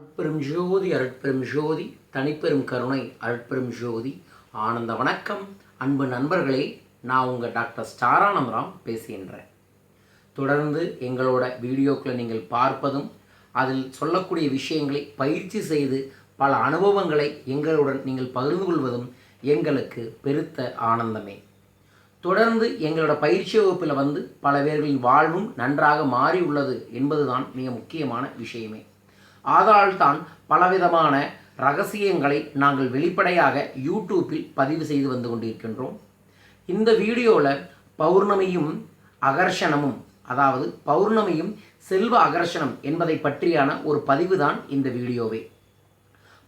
அருட்பெரும் ஜோதி அருட்பெரும் ஜோதி தனிப்பெரும் கருணை அருட்பெரும் ஜோதி ஆனந்த வணக்கம். அன்பு நண்பர்களே, நான் உங்கள் டாக்டர் ஸ்டாரானந்தராம் பேசுகின்றேன். தொடர்ந்து எங்களோட வீடியோக்களை நீங்கள் பார்ப்பதும் அதில் சொல்லக்கூடிய விஷயங்களை பயிற்சி செய்து பல அனுபவங்களை எங்களுடன் நீங்கள் பகிர்ந்து கொள்வதும் எங்களுக்கு பெருத்த ஆனந்தமே. தொடர்ந்து எங்களோட பயிற்சி வகுப்பில் பல பேர்களின் வாழ்வும் நன்றாக மாறி உள்ளது என்பதுதான் மிக முக்கியமான விஷயமே. ஆதலால்தான் பலவிதமான ரகசியங்களை நாங்கள் வெளிப்படையாக யூடியூப்பில் பதிவு செய்து வந்து கொண்டிருக்கின்றோம். இந்த வீடியோவில் பௌர்ணமியும் அகர்ஷணமும், அதாவது பௌர்ணமியும் செல்வ அகர்ஷணம் என்பதை பற்றியான ஒரு பதிவு தான் இந்த வீடியோவே.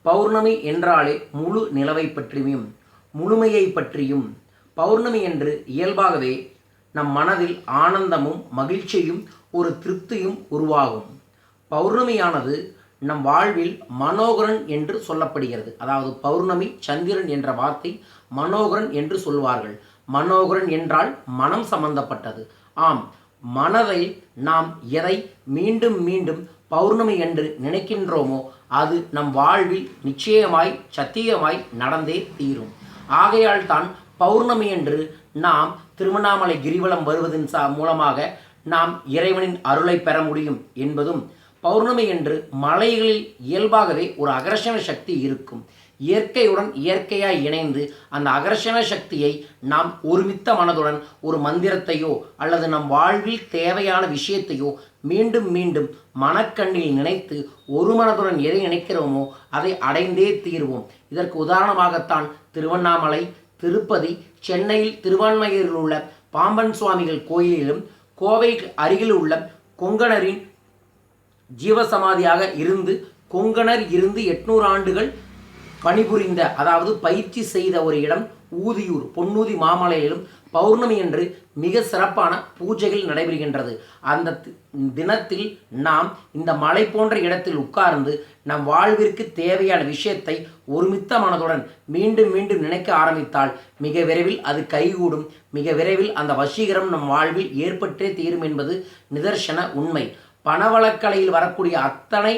பௌர்ணமி என்றாலே முழு நிலவை பற்றியும் முழுமையை பற்றியும், பௌர்ணமி என்று இயல்பாகவே நம் மனதில் ஆனந்தமும் மகிழ்ச்சியும் ஒரு திருப்தியும் உருவாகும். பௌர்ணமியானது நம் வாழ்வில் மனோகரன் என்று சொல்லப்படுகிறது. அதாவது பௌர்ணமி சந்திரன் என்ற வார்த்தை மனோகரன் என்று சொல்வார்கள். மனோகரன் என்றால் மனம் சம்பந்தப்பட்டது. ஆம், மனதை நாம் எதை மீண்டும் மீண்டும் பௌர்ணமி என்று நினைக்கின்றோமோ அது நம் வாழ்வில் நிச்சயமாய் சத்தியமாய் நடந்தே தீரும். ஆகையால் தான் பௌர்ணமி என்று நாம் திருவண்ணாமலை கிரிவலம் வருவதன் மூலமாக நாம் இறைவனின் அருளை பெற முடியும் என்பதும், பௌர்ணமி என்று மலைகளில் இயல்பாகவே ஒரு அகர்ஷண சக்தி இருக்கும். இயற்கையுடன் இயற்கையாய் இணைந்து அந்த அகர்ஷண சக்தியை நாம் ஒருமித்த மனதுடன் ஒரு மந்திரத்தையோ அல்லது நம் வாழ்வில் தேவையான விஷயத்தையோ மீண்டும் மீண்டும் மனக்கண்ணில் நினைத்து ஒரு மனதுடன் எதை நினைக்கிறோமோ அதை அடைந்தே தீர்வோம். இதற்கு உதாரணமாகத்தான் திருவண்ணாமலை, திருப்பதி, சென்னையில் திருவான்மையூரில் உள்ள பாம்பன் சுவாமிகள் கோயிலிலும், கோவை அருகில் உள்ள கொங்கணரின் ஜீவசமாதியாக இருந்து கொங்கணர் இருந்து 800 ஆண்டுகள் பணிபுரிந்த, அதாவது பயிற்சி செய்த ஒரு இடம் ஊதியூர் பொன்னூதி மாமலையிலும் பௌர்ணமி என்று மிக சிறப்பான பூஜைகள் நடைபெறுகின்றது. அந்த தினத்தில் நாம் இந்த மலை போன்ற இடத்தில் உட்கார்ந்து நம் வாழ்விற்கு தேவையான விஷயத்தை ஒருமித்த மனதுடன் மீண்டும் மீண்டும் நினைக்க ஆரம்பித்தால் மிக விரைவில் அது கைகூடும். மிக விரைவில் அந்த வசீகரம் நம் வாழ்வில் ஏற்பட்டே தீரும் என்பது நிதர்சன உண்மை. பணவளக்கலையில் வரக்கூடிய அத்தனை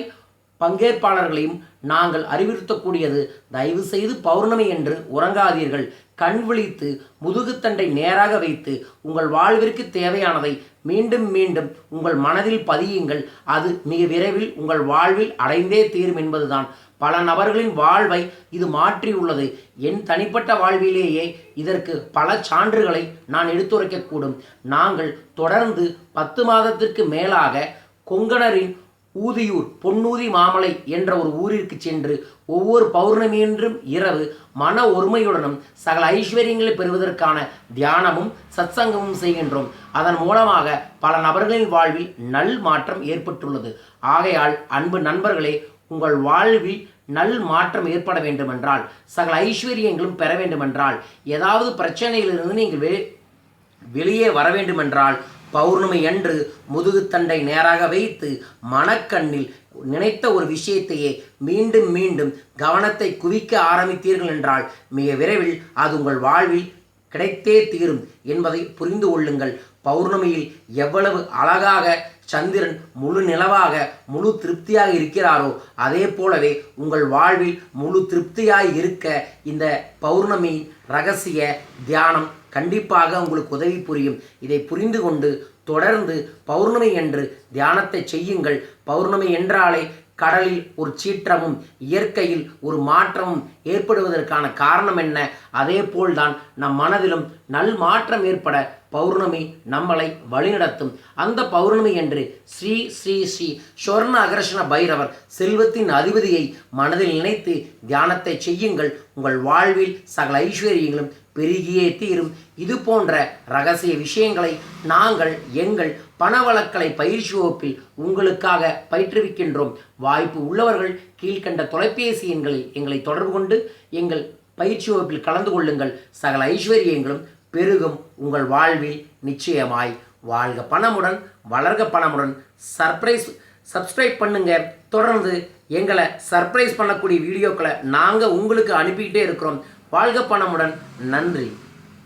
பங்கேற்பாளர்களையும் நாங்கள் அறிவுறுத்தக்கூடியது, தயவு செய்து பௌர்ணமி என்று உறங்காதீர்கள். கண் விழித்து முதுகுத்தண்டை நேராக வைத்து உங்கள் வாழ்விற்கு தேவையானதை மீண்டும் மீண்டும் உங்கள் மனதில் பதியுங்கள். அது மிக விரைவில் உங்கள் வாழ்வில் அடைந்தே தீரும் என்பதுதான். பல நபர்களின் வாழ்வை இது மாற்றியுள்ளது. என் தனிப்பட்ட வாழ்விலேயே இதற்கு பல சான்றுகளை நான் எடுத்துரைக்கக்கூடும். நாங்கள் தொடர்ந்து 10 மாதத்திற்கு மேலாக கொங்கணரின் ஊதியூர் பொன்னூதி மாமலை என்ற ஒரு ஊரிற்கு சென்று ஒவ்வொரு பௌர்ணமியன்றும் இரவு மன ஒருமையுடனும் சகல ஐஸ்வர்யங்களை பெறுவதற்கான தியானமும் சத்சங்கமும் செய்கின்றோம். அதன் மூலமாக பல நபர்களின் வாழ்வில் நல் மாற்றம் ஏற்பட்டுள்ளது. ஆகையால் அன்பு நண்பர்களே, உங்கள் வாழ்வில் நல் மாற்றம் ஏற்பட வேண்டுமென்றால், சகல ஐஸ்வர்யங்களும் பெற வேண்டுமென்றால், ஏதாவது பிரச்சனையிலிருந்து நீங்கள் வெளியே வர வேண்டுமென்றால், பௌர்ணமி அன்று முதுகுத்தண்டை நேராக வைத்து மனக்கண்ணில் நினைத்த ஒரு விஷயத்தையே மீண்டும் மீண்டும் கவனத்தை குவிக்க ஆரம்பித்தீர்கள் என்றால் மிக விரைவில் அது உங்கள் வாழ்வில் கிடைத்தே தீரும் என்பதை புரிந்து கொள்ளுங்கள். பௌர்ணமியில் எவ்வளவு அழகாக சந்திரன் முழு நிலவாக முழு திருப்தியாக இருக்கிறாரோ அதே போலவே உங்கள் வாழ்வில் முழு திருப்தியாய் இருக்க இந்த பௌர்ணமியின் ரகசிய தியானம் கண்டிப்பாக உங்களுக்கு உதவி புரியும். இதை புரிந்து கொண்டு தொடர்ந்து பௌர்ணமி என்று தியானத்தை செய்யுங்கள். பௌர்ணமி என்றாலே கடலில் ஒரு சீற்றமும் இயற்கையில் ஒரு மாற்றமும் ஏற்படுவதற்கான காரணம் என்ன? அதே போல்தான் நம் மனதிலும் நல் மாற்றம் ஏற்பட பௌர்ணமி நம்மளை வழிநடத்தும். அந்த பௌர்ணமி என்று ஸ்ரீ ஸ்ரீ ஸ்ரீ சொர்ண அகர்ஷண பைரவர் செல்வத்தின் அதிபதியை மனதில் நினைத்து தியானத்தை செய்யுங்கள். உங்கள் வாழ்வில் சகல ஐஸ்வர்யங்களும் பெருகியே தீரும். இது போன்ற ரகசிய விஷயங்களை நாங்கள் எங்கள் பணவளக்கலை பயிற்சி வகுப்பில் உங்களுக்காக பயிற்றுவிக்கின்றோம். வாய்ப்பு உள்ளவர்கள் கீழ்கண்ட தொலைபேசி எண்களில் எங்களை தொடர்பு கொண்டு எங்கள் பயிற்சி வகுப்பில் கலந்து கொள்ளுங்கள். சகல ஐஸ்வர்யங்களும் பெருகும். உங்கள் வாழ்வில் நிச்சயமாய் வாழ்க பணமுடன், வளர்க பணமுடன். சப்ஸ்கிரைப் பண்ணுங்க. தொடர்ந்து எங்களை சர்ப்ரைஸ் பண்ணக்கூடிய வீடியோக்களை நாங்கள் உங்களுக்கு அனுப்பிக்கிட்டே இருக்கிறோம். வாழ்க பணமுடன். நன்றி.